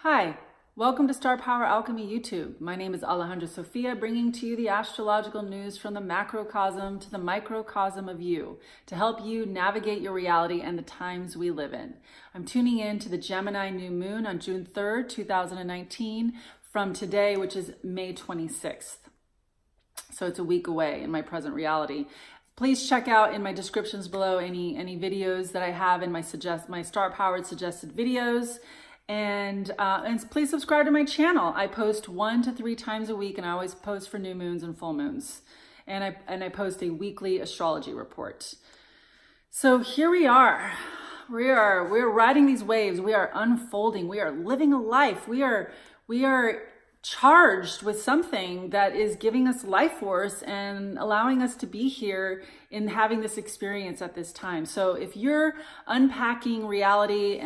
Hi, welcome to Star Power Alchemy YouTube. My name is Alejandra Sofia, bringing to you the astrological news from the macrocosm to the microcosm of you to help you navigate your reality and the times we live in. I'm tuning in to the Gemini New Moon on June 3rd, 2019 from today, which is May 26th. So it's a week away in my present reality. Please check out in my descriptions below any videos that I have in my Star Powered suggested videos. And please subscribe to my channel. I post 1 to 3 times a week, and I always post for new moons and full moons. And I post a weekly astrology report. So here we are. We're riding these waves. We are unfolding. We are living a life. We are charged with something that is giving us life force and allowing us to be here in having this experience at this time. So if you're unpacking reality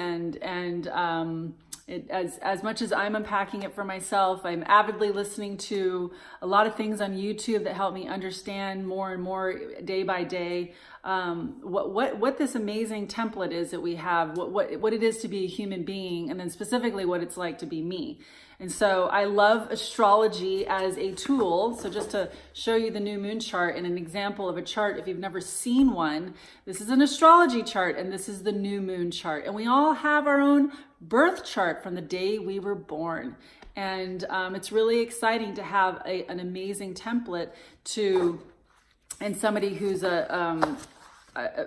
as much as I'm unpacking it for myself, I'm avidly listening to a lot of things on YouTube that help me understand more and more day by day what this amazing template is that we have, what it is to be a human being, and then specifically what it's like to be me. And so I love astrology as a tool. So just to show you the new moon chart and an example of a chart, if you've never seen one, this is an astrology chart and this is the new moon chart. And we all have our own birth chart from the day we were born. And it's really exciting to have an amazing template and somebody who's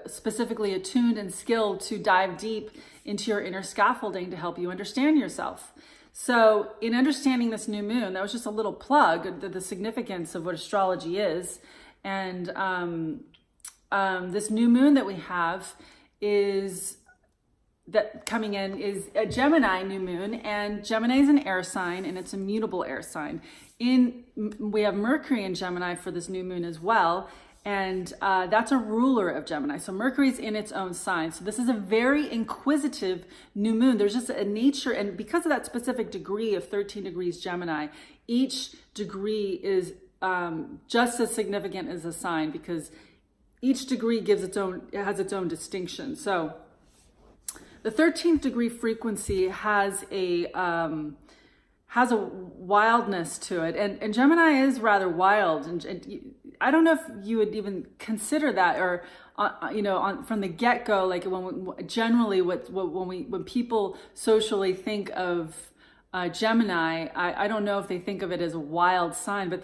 specifically attuned and skilled to dive deep into your inner scaffolding to help you understand yourself. So in understanding this new moon, that was just a little plug to the significance of what astrology is. And this new moon that we have is a Gemini new moon, and Gemini is an air sign, and it's a mutable air sign. We have Mercury in Gemini for this new moon as well. And that's a ruler of Gemini. So Mercury's in its own sign. So this is a very inquisitive new moon. There's just a nature, and because of that specific degree of 13 degrees Gemini, each degree is just as significant as a sign, because each degree has its own distinction. So the 13th degree frequency has a wildness to it, and Gemini is rather wild, and I don't know if you would even consider that, or from the get-go, like when people socially think of Gemini, I don't know if they think of it as a wild sign, but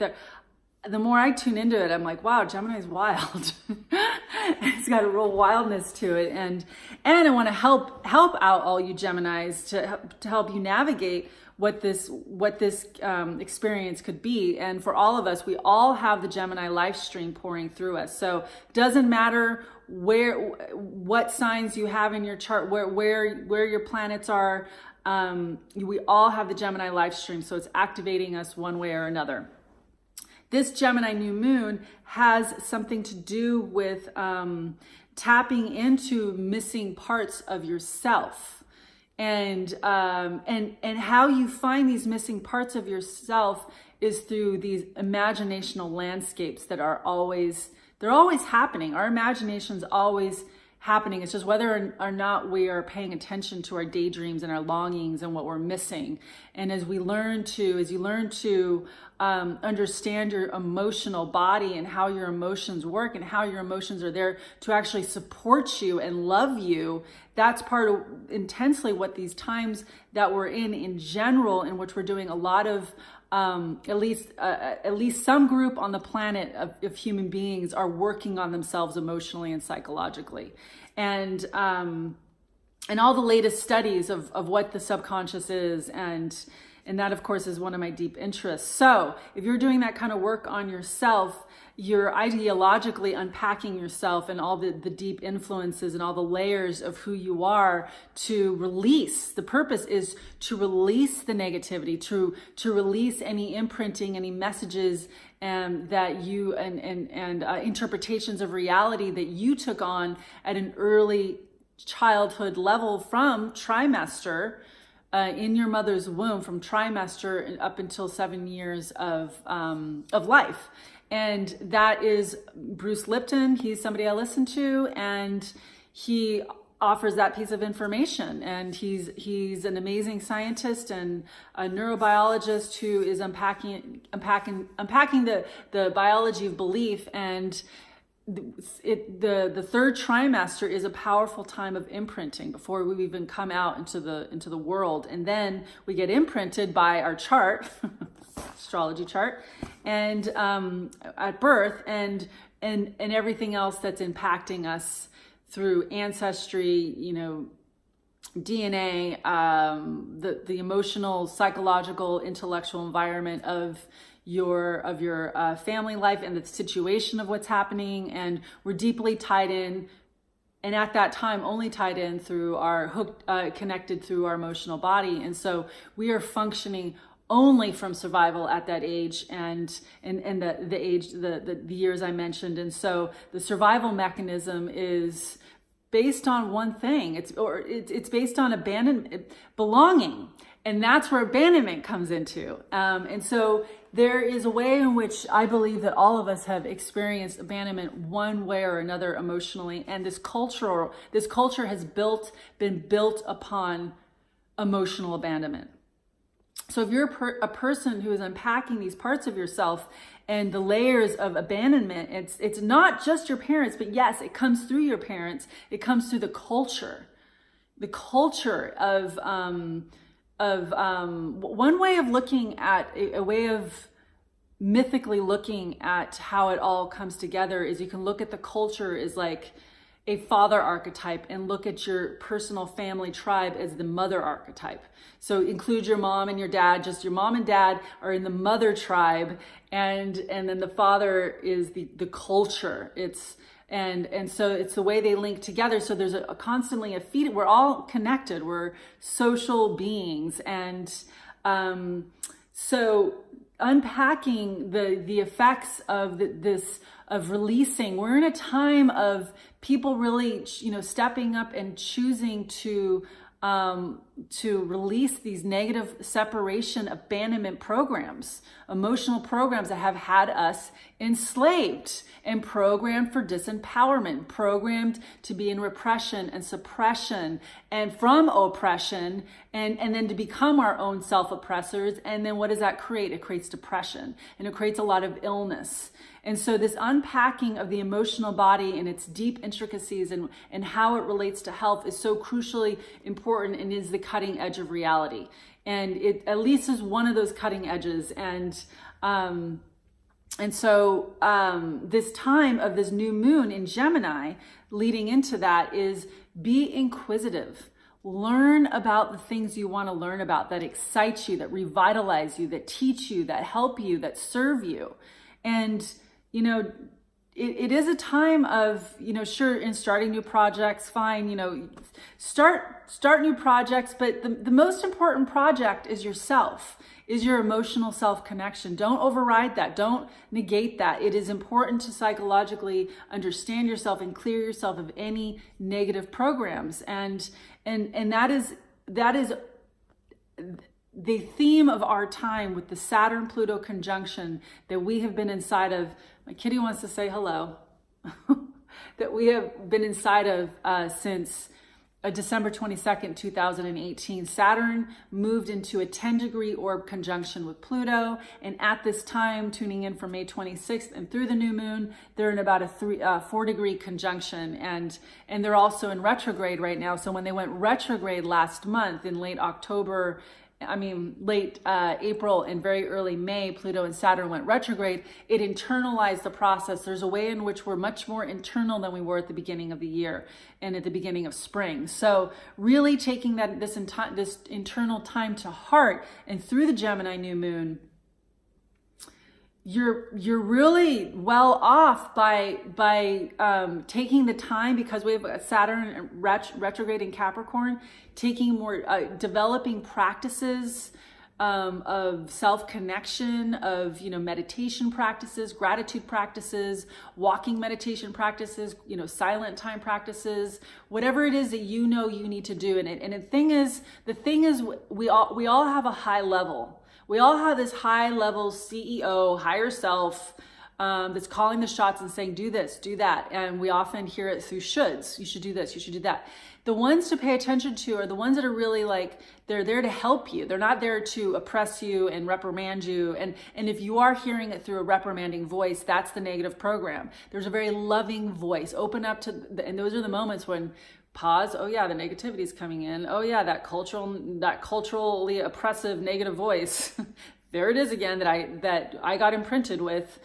the more I tune into it, I'm like, wow, Gemini's wild. It's got a real wildness to it, and I want to help out all you Geminis to help you navigate what this experience could be. And for all of us, we all have the Gemini life stream pouring through us. So it doesn't matter what signs you have in your chart, where your planets are. We all have the Gemini life stream, so it's activating us one way or another. This Gemini new moon has something to do with tapping into missing parts of yourself. And how you find these missing parts of yourself is through these imaginational landscapes that they're always happening. Our imagination's always happening. It's just whether or not we are paying attention to our daydreams and our longings and what we're missing. And as you learn to understand your emotional body and how your emotions work and how your emotions are there to actually support you and love you, that's part of intensely what these times that we're in general, in which we're doing a lot of at least some group on the planet of human beings are working on themselves emotionally and psychologically. And all the latest studies of what the subconscious is, and that, of course, is one of my deep interests. So if you're doing that kind of work on yourself, you're ideologically unpacking yourself and all the deep influences and all the layers of who you are to release. The purpose is to release the negativity, to release any imprinting, any messages that you and interpretations of reality that you took on at an early childhood level from trimester. In your mother's womb, from trimester up until 7 years of life. And that is Bruce Lipton. He's somebody I listen to, and he offers that piece of information, and he's an amazing scientist and a neurobiologist who is unpacking the biology of belief. And the third trimester is a powerful time of imprinting before we even come out into the world, and then we get imprinted by our chart, astrology chart, and at birth, and everything else that's impacting us through ancestry, DNA, the emotional, psychological, intellectual environment of your family life and the situation of what's happening. And we're deeply tied in, and at that time only tied in through connected through our emotional body. And so we are functioning only from survival at that age, and the years I mentioned. And so the survival mechanism is based on one thing. It's based on belonging, and that's where abandonment comes into. And so there is a way in which I believe that all of us have experienced abandonment one way or another emotionally, and this culture has been built upon emotional abandonment. So if you're a person who is unpacking these parts of yourself and the layers of abandonment, it's not just your parents, but yes, it comes through your parents. It comes through the culture of one way of looking at a way of mythically looking at how it all comes together is you can look at the culture as like a father archetype, and look at your personal family tribe as the mother archetype. So include your mom and your dad. Just your mom and dad are in the mother tribe, and then the father is the culture. And so it's the way they link together. So there's constantly a feed. We're all connected. We're social beings, and so unpacking the effects of this of releasing. We're in a time of people really, stepping up and choosing to release these negative separation, abandonment programs, emotional programs that have had us enslaved and programmed for disempowerment, programmed to be in repression and suppression and from oppression, and then to become our own self-oppressors. And then what does that create? It creates depression, and it creates a lot of illness. And so this unpacking of the emotional body and its deep intricacies and how it relates to health is so crucially important, and is the cutting edge of reality. And it at least is one of those cutting edges. And so this time of this new moon in Gemini leading into that is be inquisitive. Learn about the things you want to learn about, that excite you, that revitalize you, that teach you, that help you, that serve you. And it is a time of, sure, in starting new projects, fine, start new projects, but the most important project is yourself, is your emotional self-connection. Don't override that. Don't negate that. It is important to psychologically understand yourself and clear yourself of any negative programs. And that is the theme of our time with the Saturn-Pluto conjunction that we have been inside of. My kitty wants to say hello. That we have been inside of since December 22nd, 2018. Saturn moved into a 10-degree orb conjunction with Pluto. And at this time, tuning in from May 26th and through the new moon, they're in about a 4-degree conjunction. And they're also in retrograde right now. So when they went retrograde last month in late April and very early May, Pluto and Saturn went retrograde. It internalized the process. There's a way in which we're much more internal than we were at the beginning of the year and at the beginning of spring. So really taking this internal time to heart, and through the Gemini new moon, you're really well off by taking the time, because we have Saturn retrograde in Capricorn, taking more developing practices of self-connection, of meditation practices, gratitude practices, walking meditation practices, silent time practices, whatever it is that you need to do. And the thing is we all have a high level. We all have this high level CEO, higher self, that's calling the shots and saying, do this, do that. And we often hear it through shoulds. You should do this, you should do that. The ones to pay attention to are the ones that are really like, they're there to help you. They're not there to oppress you and reprimand you. And if you are hearing it through a reprimanding voice, that's the negative program. There's a very loving voice. Open up to, and those are the moments when pause. Oh yeah, the negativity is coming in. Oh yeah, that culturally oppressive negative voice. There it is again that I got imprinted with,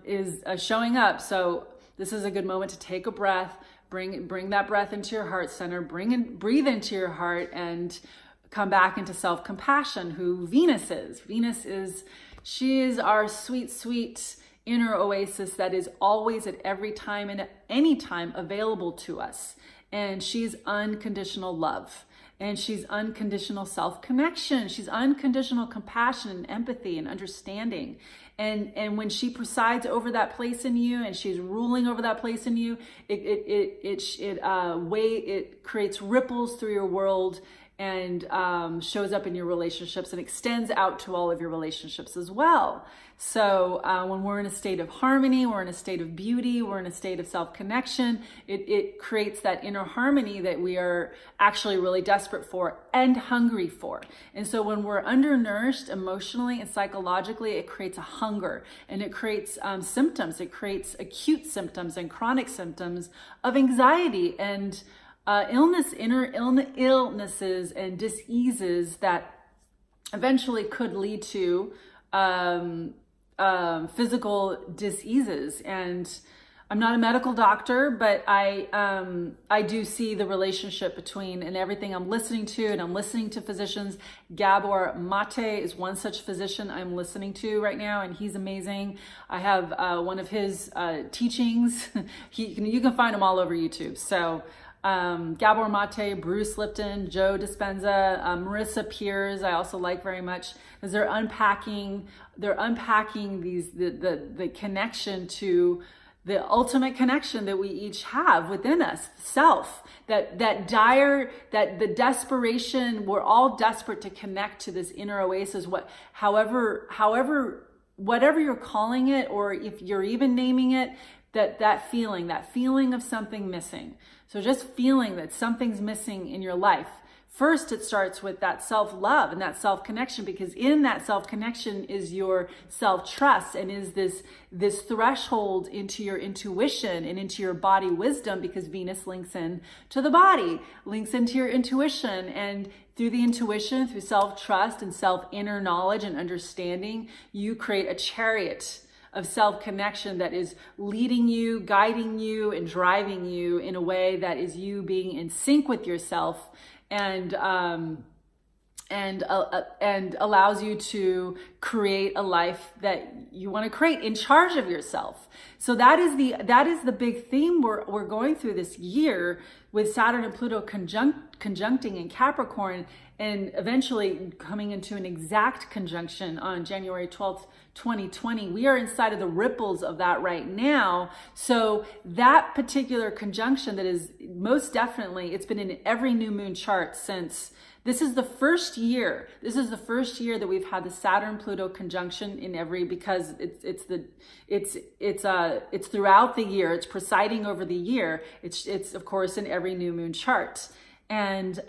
is showing up. So this is a good moment to take a breath, bring that breath into your heart center, breathe into your heart, and come back into self-compassion, who Venus is. She is our sweet, sweet inner oasis that is always at every time and at any time available to us. And she's unconditional love. And she's unconditional self-connection. She's unconditional compassion and empathy and understanding. And when she presides over that place in you, and she's ruling over that place in you, it creates ripples through your world, and shows up in your relationships and extends out to all of your relationships as well. So when we're in a state of harmony, we're in a state of beauty, we're in a state of self-connection, it creates that inner harmony that we are actually really desperate for and hungry for. And so when we're undernourished emotionally and psychologically, it creates a hunger, and it creates symptoms. It creates acute symptoms and chronic symptoms of anxiety and illnesses and diseases that eventually could lead to physical diseases. And I'm not a medical doctor, but I do see the relationship between, and everything I'm listening to, and I'm listening to physicians. Gabor Maté is one such physician I'm listening to right now, and he's amazing. I have one of his teachings. You can find him all over YouTube. So Gabor Maté, Bruce Lipton, Joe Dispenza, Marissa Peers, I also like very much, because they're unpacking the connection to the ultimate connection that we each have within us, self, that the desperation. We're all desperate to connect to this inner oasis, whatever you're calling it, or if you're even naming it, that feeling of something missing. So just feeling that something's missing in your life. First, it starts with that self-love and that self-connection, because in that self-connection is your self-trust, and is this threshold into your intuition and into your body wisdom, because Venus links in to the body, links into your intuition. And through the intuition, through self-trust and self-inner knowledge and understanding, you create a chariot of self-connection that is leading you, guiding you, and driving you in a way that is you being in sync with yourself, and allows you to create a life that you want to create in charge of yourself. So that is the big theme we're going through this year, with Saturn and Pluto conjuncting in Capricorn, and eventually coming into an exact conjunction on January 12th, 2020. We are inside of the ripples of that right now. So that particular conjunction, that is most definitely, it's been in every new moon chart since. This is the first year that we've had the Saturn Pluto conjunction in every, because it's throughout the year. It's presiding over the year. It's of course in every new moon chart. And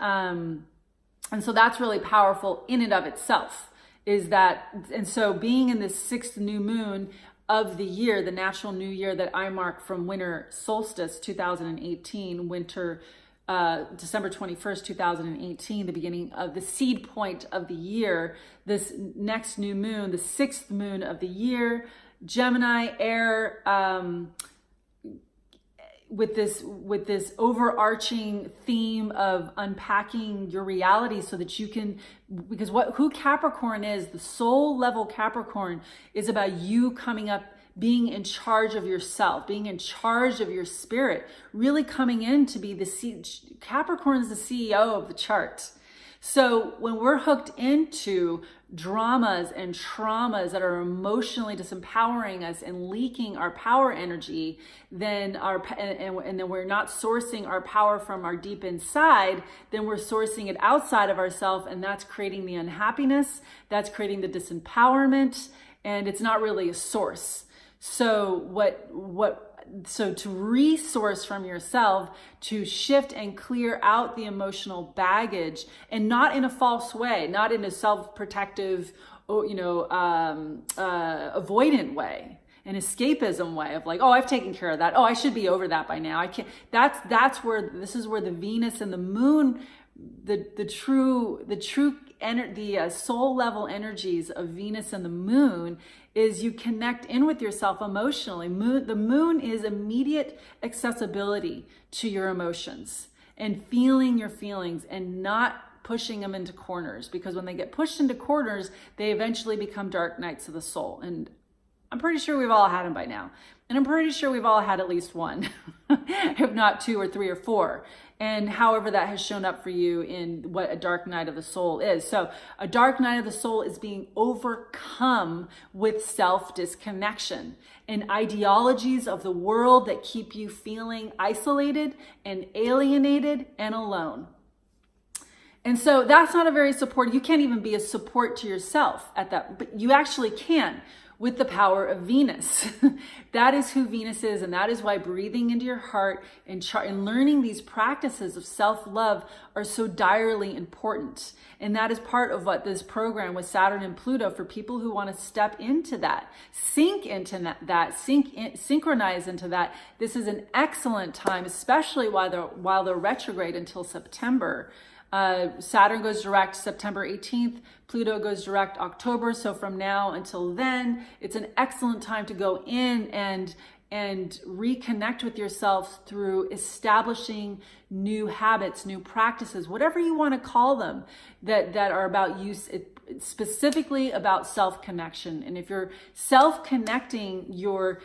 so that's really powerful in and of itself. And so being in this sixth new moon of the year, the natural new year that I mark from winter solstice 2018, winter December 21st, 2018, the beginning of the seed point of the year, this next new moon, the sixth moon of the year, Gemini, air, with this overarching theme of unpacking your reality, so that you can, because who Capricorn is, the soul level Capricorn, is about you coming up, being in charge of yourself, being in charge of your spirit, really coming in to be Capricorn is the CEO of the chart. So when we're hooked into dramas and traumas that are emotionally disempowering us and leaking our power energy, then then we're not sourcing our power from our deep inside, then we're sourcing it outside of ourselves, and that's creating the unhappiness, that's creating the disempowerment, and it's not really a source. So what so to resource from yourself, to shift and clear out the emotional baggage, and not in a false way, not in a self-protective, avoidant way, an escapism way of like, oh, I've taken care of that. Oh, I should be over that by now. I can't. That's where this is where the Venus and the Moon, the soul level energies of Venus and the Moon, is you connect in with yourself emotionally. The Moon is immediate accessibility to your emotions and feeling your feelings and not pushing them into corners, because when they get pushed into corners, they eventually become dark nights of the soul. And I'm pretty sure we've all had them by now. And I'm pretty sure we've all had at least one, if not 2 or 3 or 4. And however that has shown up for you in what a dark night of the soul is. So a dark night of the soul is being overcome with self-disconnection and ideologies of the world that keep you feeling isolated and alienated and alone. And so that's not a very supportive, you can't even be a support to yourself at that, but you actually can with the power of Venus. That is who Venus is, and that is why breathing into your heart and learning these practices of self-love are so direly important. And that is part of what this program with Saturn and Pluto, for people who want to step into that, sink into that, synchronize into that. This is an excellent time, especially while they're retrograde until September. Saturn goes direct September 18th, Pluto goes direct October. So from now until then, it's an excellent time to go in and reconnect with yourself through establishing new habits, new practices, whatever you want to call them, that are about use. It's specifically about self-connection. And if you're self-connecting, you're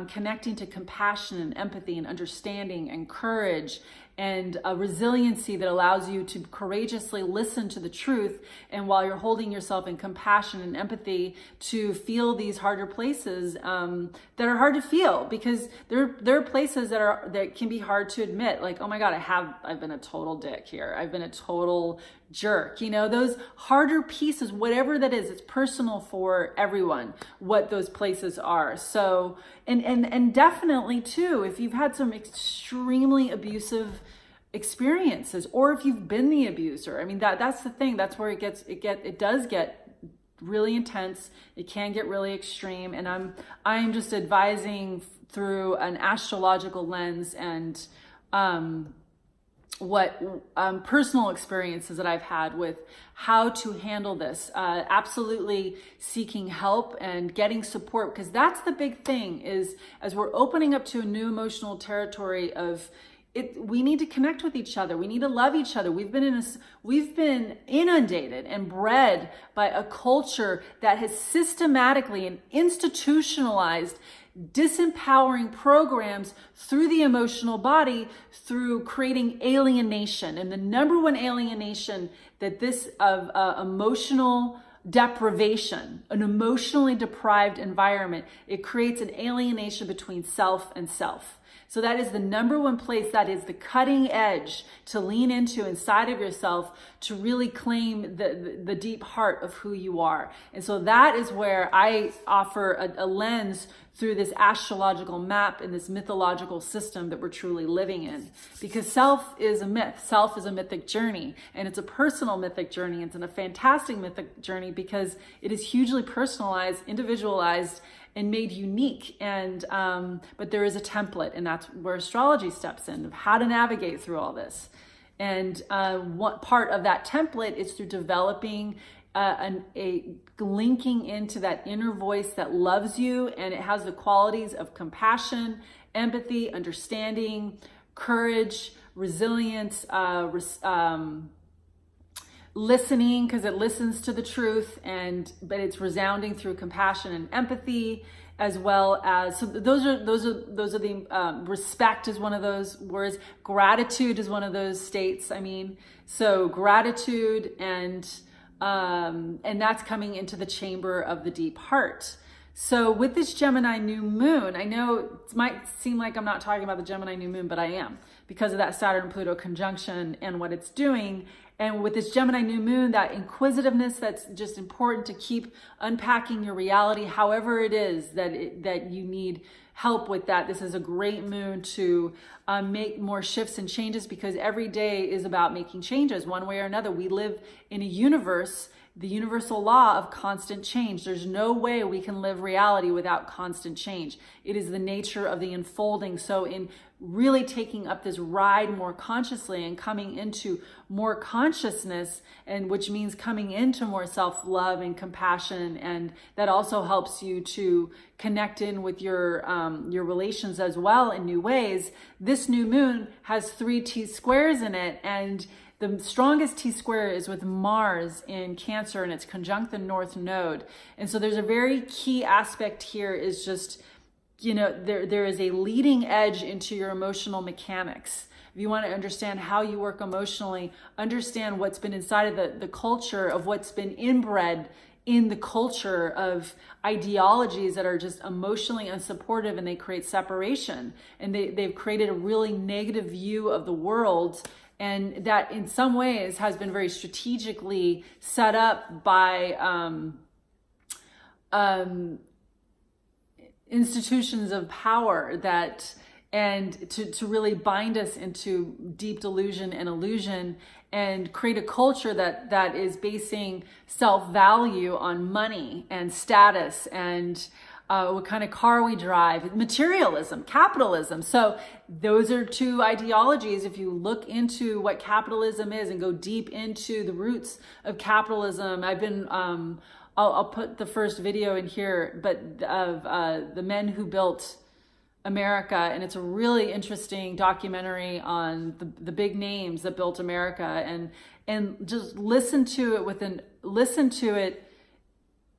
connecting to compassion and empathy and understanding and courage and a resiliency that allows you to courageously listen to the truth. And while you're holding yourself in compassion and empathy, to feel these harder places that are hard to feel, because there are places that can be hard to admit, like, oh my God, I've been a total dick here. I've been a total jerk. Those harder pieces, whatever that is, it's personal for everyone, what those places are. So, and definitely too, if you've had some extremely abusive experiences, or if you've been the abuser, I mean, that's the thing. That's where it does get really intense. It can get really extreme. And I'm just advising through an astrological lens and, what personal experiences that I've had with how to handle this. Absolutely seeking help and getting support, because that's the big thing, is as we're opening up to a new emotional territory of it, we need to connect with each other. We need to love each other. We've been inundated and bred by a culture that has systematically and institutionalized disempowering programs through the emotional body, through creating alienation. And the number one alienation that this of emotional deprivation, an emotionally deprived environment, it creates an alienation between self and self. So that is the number one place, that is the cutting edge to lean into inside of yourself, to really claim the deep heart of who you are. And so that is where I offer a lens through this astrological map and this mythological system that we're truly living in. Because self is a myth. Self is a mythic journey, and it's a personal mythic journey. It's a fantastic mythic journey because it is hugely personalized, individualized, and made unique. And but there is a template, and that's where astrology steps in, of how to navigate through all this. And what part of that template is through developing a linking into that inner voice that loves you, and it has the qualities of compassion, empathy, understanding, courage, resilience, listening, because it listens to the truth, but it's resounding through compassion and empathy, as well as, so those are the respect is one of those words. Gratitude is one of those states. I mean, so gratitude and that's coming into the chamber of the deep heart. So with this Gemini new moon, I know it might seem like I'm not talking about the Gemini new moon, but I am, because of that Saturn Pluto conjunction and what it's doing. And with this Gemini new moon, that inquisitiveness, that's just important to keep unpacking your reality, however it is that you need help with that. This is a great moon to make more shifts and changes, because every day is about making changes one way or another. We live in a universe, the universal law of constant change. There's no way we can live reality without constant change. It is the nature of the unfolding. So in really taking up this ride more consciously and coming into more consciousness, and which means coming into more self-love and compassion, and that also helps you to connect in with your relations as well in new ways. This new moon has 3 T-squares in it, and the strongest T-square is with Mars in Cancer, and it's conjunct the North Node. And so there's a very key aspect here, is just, you know, there is a leading edge into your emotional mechanics. If you want to understand how you work emotionally, understand what's been inside of the culture, of what's been inbred in the culture of ideologies that are just emotionally unsupportive, and they create separation. And they've created a really negative view of the world, and that in some ways has been very strategically set up by institutions of power to really bind us into deep delusion and illusion, and create a culture that is basing self-value on money and status and what kind of car we drive, materialism, capitalism. So those are 2 ideologies. If you look into what capitalism is and go deep into the roots of capitalism, I've been, I'll put the first video in here, but of the men who built America, and it's a really interesting documentary on the big names that built America, and just listen to it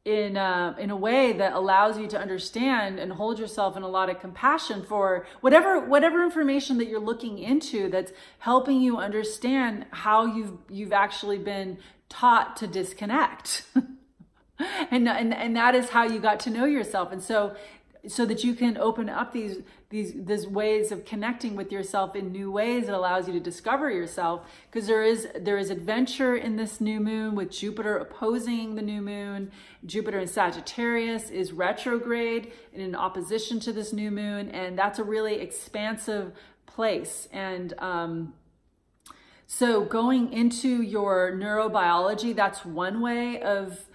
in a way that allows you to understand and hold yourself in a lot of compassion for whatever information that you're looking into, that's helping you understand how you've actually been taught to disconnect. and that is how you got to know yourself. And so that you can open up these ways of connecting with yourself in new ways, that allows you to discover yourself. Because there is adventure in this new moon, with Jupiter opposing the new moon. Jupiter in Sagittarius is retrograde and in opposition to this new moon, and that's a really expansive place. And so going into your neurobiology, that's one way of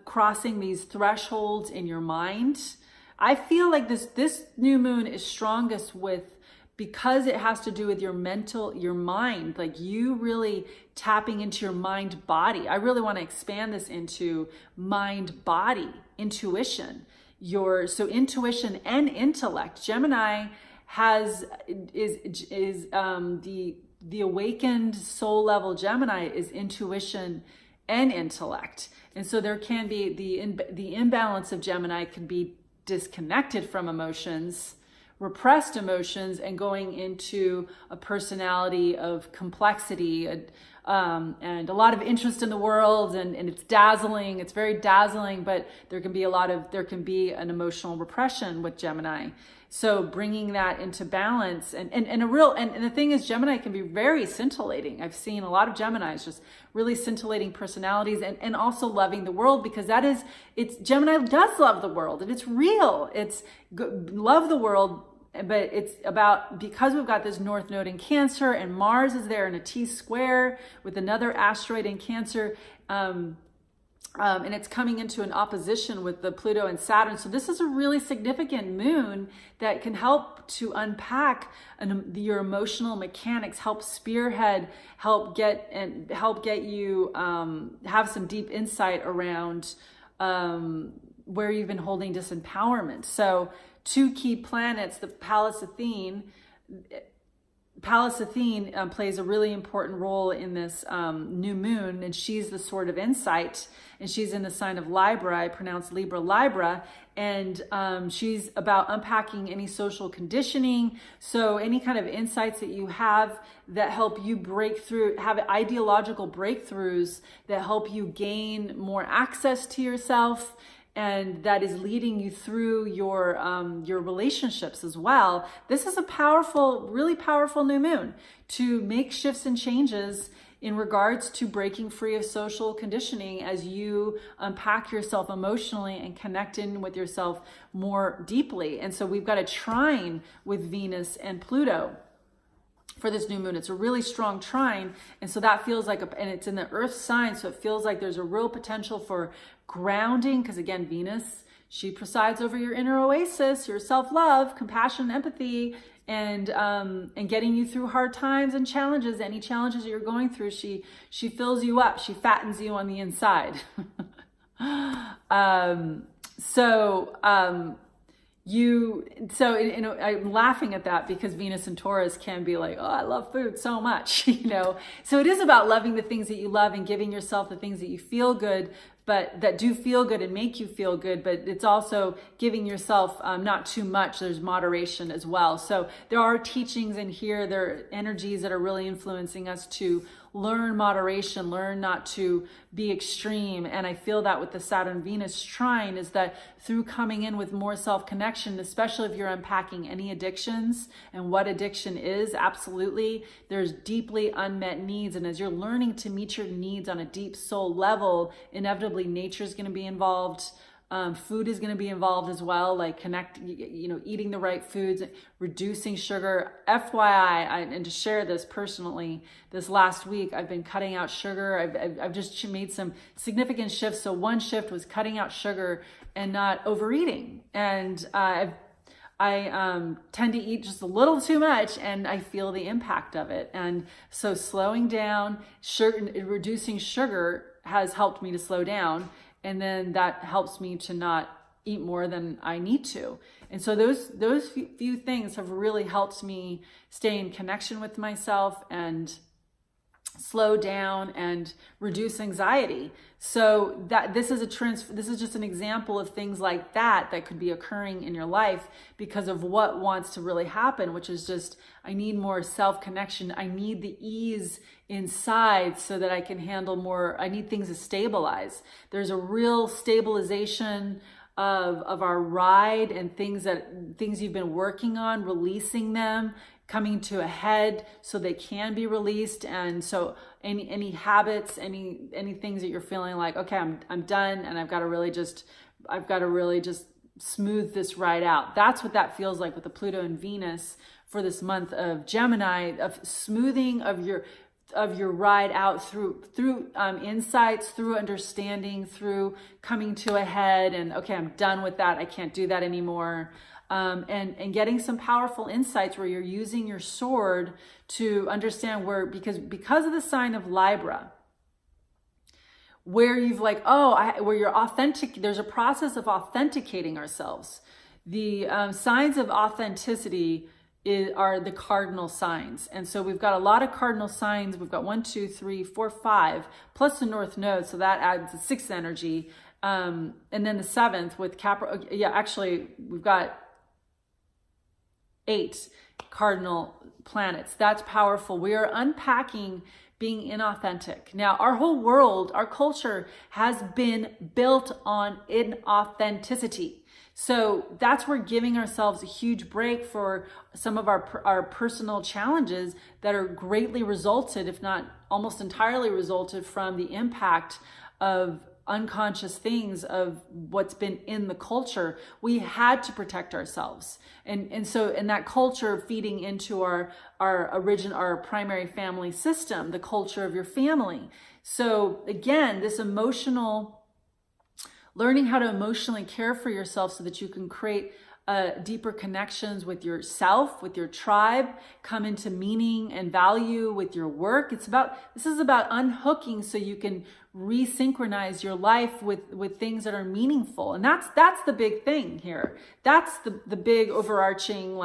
crossing these thresholds in your mind. I feel like this new moon is strongest because it has to do with your mind, like you really tapping into your mind body. I really want to expand this into mind body, intuition. So intuition and intellect. Gemini is the awakened soul level. Gemini is intuition and intellect. And so there can be the imbalance of Gemini can be disconnected from emotions, repressed emotions, and going into a personality of complexity and a lot of interest in the world, and it's dazzling. It's very dazzling, but there can be an emotional repression with Gemini. So bringing that into balance, and the thing is, Gemini can be very scintillating. I've seen a lot of Geminis just really scintillating personalities, and also loving the world, because Gemini does love the world, and it's real. It's love the world, but it's about, because we've got this North Node in Cancer, and Mars is there in a T-square with another asteroid in Cancer, and it's coming into an opposition with the Pluto and Saturn. So this is a really significant moon that can help to unpack your emotional mechanics, help spearhead, help get you have some deep insight around where you've been holding disempowerment. So 2 key planets, the Pallas Athene plays a really important role in this new moon, and she's the sword of insight, and she's in the sign of Libra. I pronounce Libra, and she's about unpacking any social conditioning. So any kind of insights that you have that help you break through, have ideological breakthroughs that help you gain more access to yourself, and that is leading you through your relationships as well. This is a powerful, really powerful new moon to make shifts and changes in regards to breaking free of social conditioning as you unpack yourself emotionally and connect in with yourself more deeply. And so we've got a trine with Venus and Pluto for this new moon. It's a really strong trine. And so that feels like, and it's in the earth sign. So it feels like there's a real potential for grounding. Because again, Venus, she presides over your inner oasis, your self-love, compassion, empathy, and getting you through hard times and challenges. Any challenges that you're going through, she fills you up. She fattens you on the inside. I'm laughing at that because Venus and Taurus can be like, oh, I love food so much, you know? So it is about loving the things that you love and giving yourself the things that you feel good, but that do feel good and make you feel good. But it's also giving yourself not too much. There's moderation as well. So there are teachings in here. There are energies that are really influencing us to learn moderation, learn not to be extreme. And I feel that with the Saturn-Venus trine is that through coming in with more self-connection, especially if you're unpacking any addictions and what addiction is, absolutely, there's deeply unmet needs. And as you're learning to meet your needs on a deep soul level, inevitably nature is going to be involved. Food is going to be involved as well, like eating the right foods, reducing sugar. FYI, and to share this personally, this last week, I've been cutting out sugar. I've just made some significant shifts. So one shift was cutting out sugar and not overeating. And I tend to eat just a little too much and I feel the impact of it. And so slowing down, reducing sugar has helped me to slow down. And then that helps me to not eat more than I need to. And so those few things have really helped me stay in connection with myself and slow down and reduce anxiety. So that this is just an example of things like that could be occurring in your life because of what wants to really happen, which is just, I need more self-connection. I need the ease inside so that I can handle more. I need things to stabilize. There's a real stabilization of our ride and things you've been working on, releasing them, coming to a head so they can be released. And so any habits, any things that you're feeling like, okay, I'm done and I've got to really just smooth this ride out. That's what that feels like with the Pluto and Venus for this month of Gemini, of smoothing of your ride out through insights, through understanding, through coming to a head and, okay, I'm done with that. I can't do that anymore. And getting some powerful insights where you're using your sword to understand because of the sign of Libra, where you've where you're authentic, there's a process of authenticating ourselves. The signs of authenticity are the cardinal signs. And so we've got a lot of cardinal signs. We've got 1, 2, 3, 4, 5, plus the North Node. So that adds the 6th energy. And then the 7th with Capricorn. Yeah, actually we've got 8 cardinal planets. That's powerful. We are unpacking being inauthentic. Now, our whole world, our culture has been built on inauthenticity. So that's where giving ourselves a huge break for some of our personal challenges that are greatly resulted, if not almost entirely resulted, from the impact of unconscious things of what's been in the culture. We had to protect ourselves. And so in that culture feeding into our primary family system, the culture of your family. So again, this learning how to emotionally care for yourself so that you can create deeper connections with yourself, with your tribe, come into meaning and value with your work. This is about unhooking so you can resynchronize your life with things that are meaningful. And that's the big thing here. That's the big overarching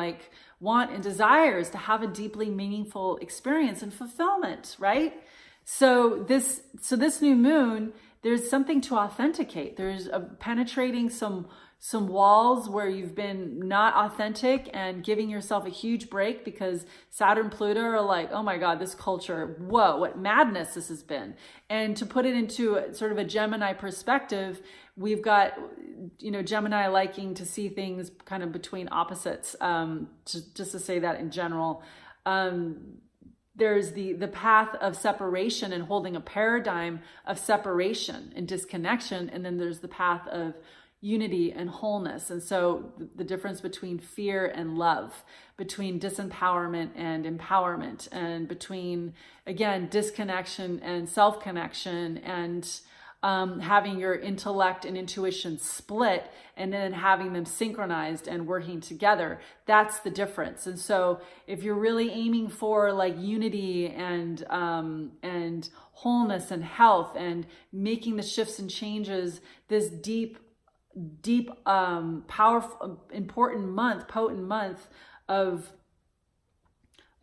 want and desire, is to have a deeply meaningful experience and fulfillment, right? So this new moon, there's something to authenticate. There's penetrating some walls where you've been not authentic and giving yourself a huge break, because Saturn, Pluto are like, oh my God, this culture, whoa, what madness this has been. And to put it into sort of a Gemini perspective, we've got, Gemini liking to see things kind of between opposites, just to say that in general. there's the path of separation and holding a paradigm of separation and disconnection. And then there's the path of unity and wholeness. And so the difference between fear and love, between disempowerment and empowerment, and between, again, disconnection and self-connection, and having your intellect and intuition split and then having them synchronized and working together. That's the difference. And so if you're really aiming for like unity and wholeness and health and making the shifts and changes, this deep, powerful, important month, potent month of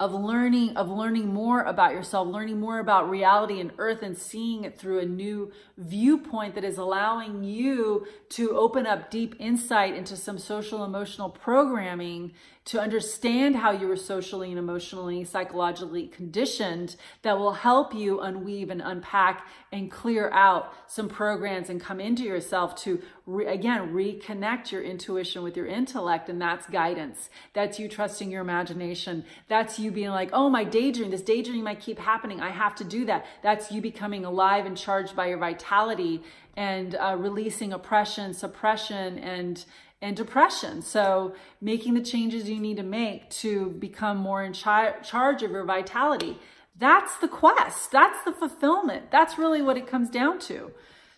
learning more about yourself, learning more about reality and earth, and seeing it through a new viewpoint that is allowing you to open up deep insight into some social emotional programming, to understand how you were socially and emotionally, psychologically conditioned, that will help you unweave and unpack and clear out some programs and come into yourself to, again, reconnect your intuition with your intellect. And that's guidance. That's you trusting your imagination. That's you being like, oh, my daydream, this daydream might keep happening. I have to do that. That's you becoming alive and charged by your vitality and releasing oppression, suppression, and depression. So making the changes you need to make to become more in charge of your vitality. That's the quest. That's the fulfillment. That's really what it comes down to.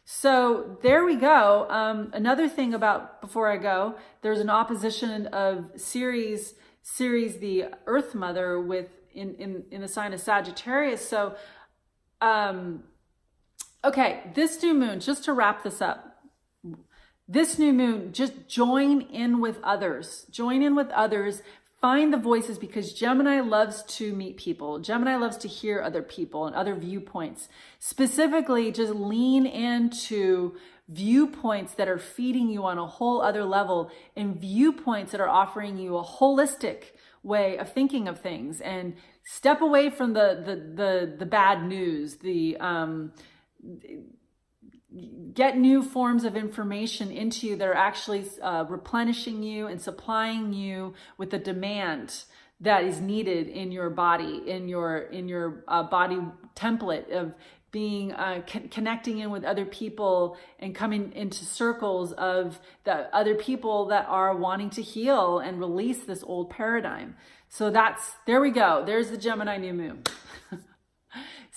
So there we go. Another thing about, before I go, there's an opposition of Ceres, the Earth Mother, with in the sign of Sagittarius. So, okay, this new moon, just to wrap this up, this new moon, just join in with others. Join in with others. Find the voices, because Gemini loves to meet people. Gemini loves to hear other people and other viewpoints. Specifically, just lean into viewpoints that are feeding you on a whole other level, and viewpoints that are offering you a holistic way of thinking of things, and step away from the bad news, get new forms of information into you that are actually replenishing you and supplying you with the demand that is needed in your body, in your body template of being connecting in with other people and coming into circles of the other people that are wanting to heal and release this old paradigm. So there we go. There's the Gemini new moon.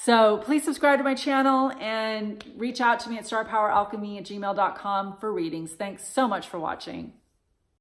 So please subscribe to my channel and reach out to me at starpoweralchemy@gmail.com for readings. Thanks so much for watching.